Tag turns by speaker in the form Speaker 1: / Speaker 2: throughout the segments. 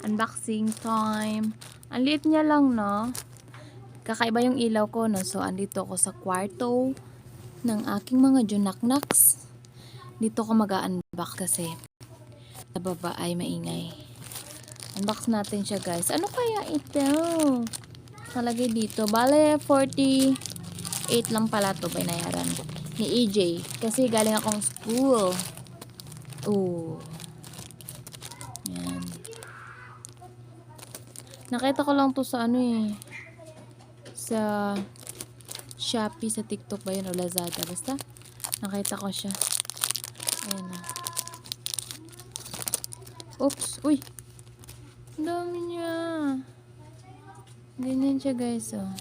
Speaker 1: Unboxing time. Ang liit niya lang, no? Kakaiba yung ilaw ko, no? So, andito ako sa kwarto ng aking mga junaknaks. Dito ko mag-unbox kasi sa baba ay maingay. Unbox natin siya, guys. Ano kaya ito? Nakalagay dito. Bale, 48 lang pala to binayaran ni EJ. Kasi galing akong school. Oh. Yan. Nakita ko lang to sa ano eh. Sa Shopee, sa TikTok ba yun o Lazada. Basta, nakita ko siya. Ayan na. Oops! Uy! Ang dami niya. Ganyan siya, guys, oh.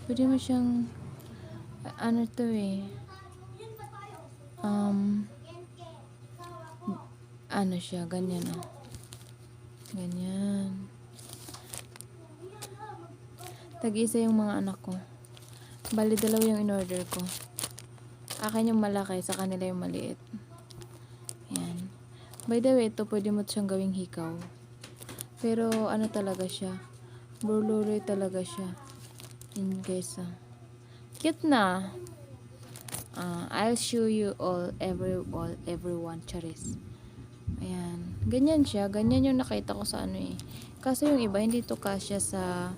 Speaker 1: Pwede mo siyang ano to eh. Ano siya, ganyan, oh. Ganyan. Tag-isa yung mga anak ko. Bali, dalawa yung in-order ko. Akin yung malaki, sa kanila yung maliit. Yan. By the way, ito pwede mo siyang gawing hikaw. Pero, ano talaga siya? Burluloy talaga siya. Yan, guys, ah. Cute na. I'll show you everyone, charis. Ayan. Ganyan siya. Ganyan yung nakita ko sa ano eh. Kaso yung iba, hindi to kasya sa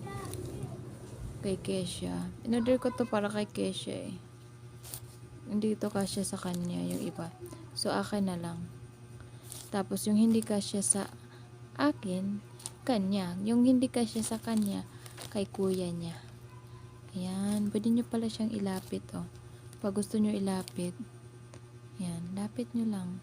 Speaker 1: kay Kesha. In-order ko to para kay Kesha eh. Hindi to kasya sa kanya yung iba. So, akin na lang. Tapos, yung hindi kasya sa akin, kanya. Yung hindi kasya sa kanya, kay kuya niya. Ayan. Pwede nyo pala siyang ilapit, oh. Pag gusto nyo ilapit, ayan. Lapit nyo lang.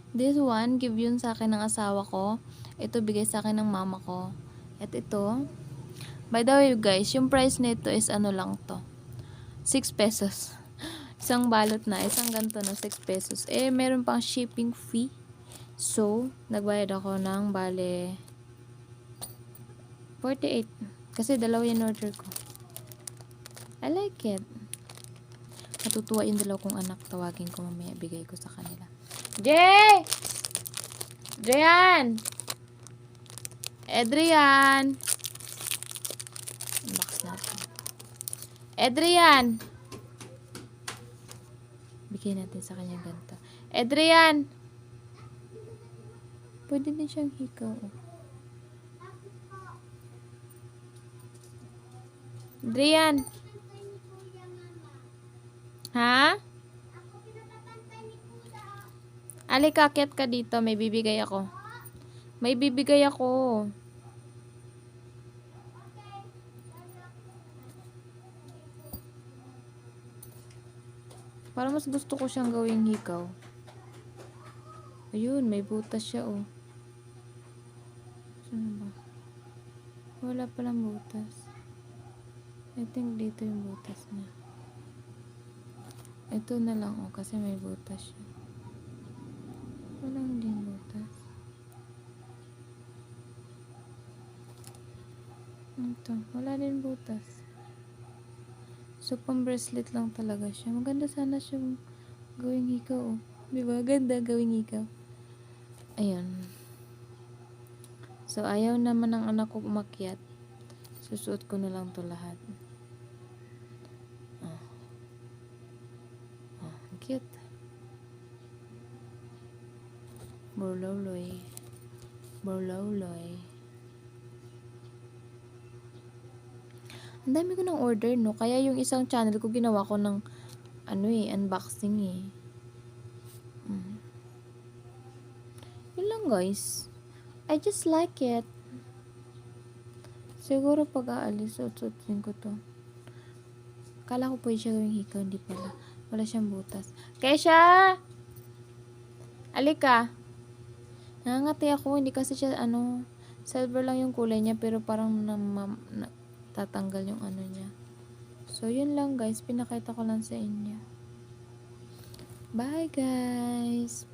Speaker 1: This one, give yun sa akin ng asawa ko. Ito, bigay sa akin ng mama ko. At ito, by the way guys, yung price nito is ano lang to. 6 pesos. Isang balot na, isang ganito na 6 pesos. Eh, meron pang shipping fee. So, nagbayad ako ng bale 48. Kasi dalawa yung order ko. I like it. Matutuwa yung dalawa kong anak. Tawagin ko mamaya, bigay ko sa kanila. Jay! Adrian! Adrian! Unbox natin. Adrian! Bigyan natin sa kanya ganito. Adrian! Pwede din siyang hikaw. Adrian! Ha? Alika, akyat ka dito. May bibigay ako. May bibigay ako. Para mas gusto ko siyang gawing hikaw. Ayun, may butas siya, oh. Saan ba? Wala palang butas. I think dito yung butas niya. Ito na lang, oh, kasi may butas siya. Walang din butas. Ito, wala din butas. So, pang bracelet lang talaga siya. Maganda sana siyang gawing hikaw, oh. Diba? Ganda gawing hikaw. Ayun. So, ayaw naman ng anak ko umakyat. Susuot ko na lang to lahat. Cute. Burloloy. Burloloy. Ang dami ko ng order, no? Kaya yung isang channel ko ginawa ko ng ano eh, unboxing eh. Yun lang, guys. I just like it. Siguro pag aalis, suot-suotin ko to. Kala ko pwede siya gawing hikaw, hindi pala. Wala siyang butas. Kesha! Alika! Nangangati ako, hindi kasi siya, ano, silver lang yung kulay niya, pero parang tatanggal yung ano niya. So, yun lang, guys. Pinakita ko lang sa inyo. Bye, guys!